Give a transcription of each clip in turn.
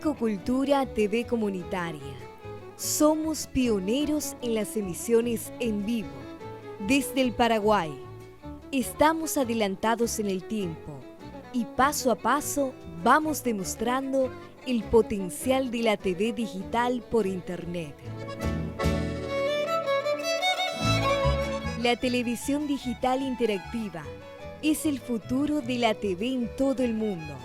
Ecocultura TV Comunitaria. Somos pioneros en las emisiones en vivo. Desde el Paraguay, estamos adelantados en el tiempo y paso a paso vamos demostrando el potencial de la TV digital por Internet. La televisión digital interactiva es el futuro de la TV en todo el mundo.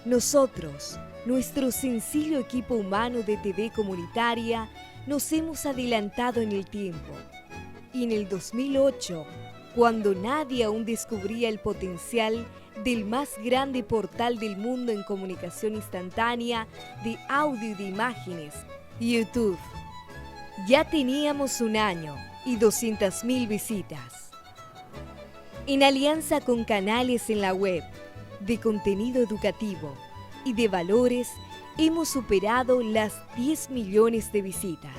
Nosotros, nuestro sencillo equipo humano de TV comunitaria, nos hemos adelantado en el tiempo. Y en el 2008, cuando nadie aún descubría el potencial del más grande portal del mundo en comunicación instantánea de audio y de imágenes, YouTube, ya teníamos 1 año y 200.000 visitas. En alianza con canales en la web, de contenido educativo y de valores, hemos superado las 10 millones de visitas.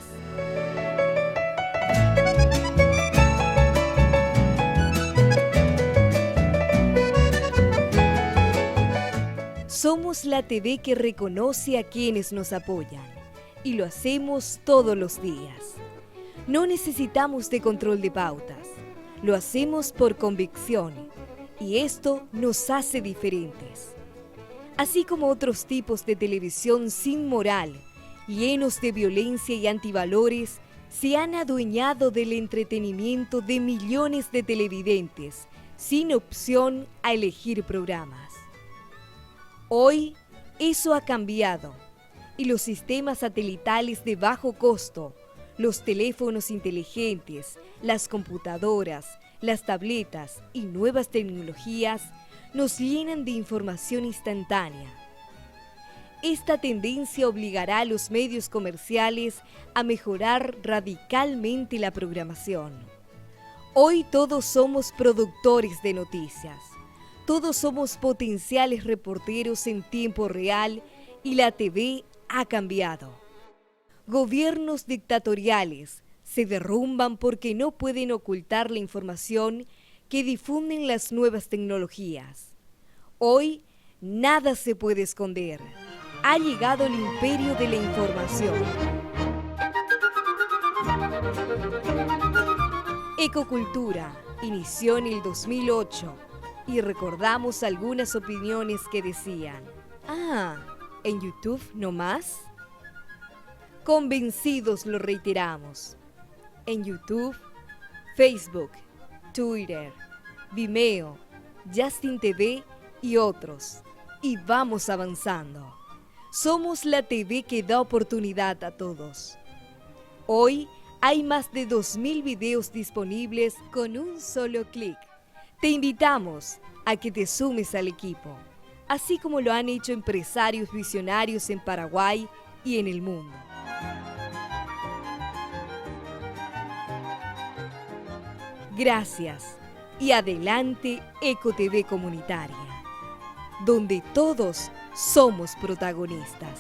Somos la TV que reconoce a quienes nos apoyan y lo hacemos todos los días. No necesitamos de control de pautas, lo hacemos por convicción y esto nos hace diferentes. Así como otros tipos de televisión sin moral, llenos de violencia y antivalores, se han adueñado del entretenimiento de millones de televidentes sin opción a elegir programas. Hoy eso ha cambiado y los sistemas satelitales de bajo costo, los teléfonos inteligentes, las computadoras, las tabletas y nuevas tecnologías nos llenan de información instantánea. Esta tendencia obligará a los medios comerciales a mejorar radicalmente la programación. Hoy todos somos productores de noticias. Todos somos potenciales reporteros en tiempo real y la TV ha cambiado. Gobiernos dictatoriales se derrumban porque no pueden ocultar la información que difunden las nuevas tecnologías. Hoy nada se puede esconder. Ha llegado el imperio de la información. Ecocultura inició en el 2008 y recordamos algunas opiniones que decían: ¿en YouTube no más? Convencidos lo reiteramos. En YouTube, Facebook, Twitter, Vimeo, Justin TV y otros. Y vamos avanzando. Somos la TV que da oportunidad a todos. Hoy hay más de 2.000 videos disponibles con un solo clic. Te invitamos a que te sumes al equipo, así como lo han hecho empresarios visionarios en Paraguay y en el mundo. Gracias y adelante EcoTV Comunitaria, donde todos somos protagonistas.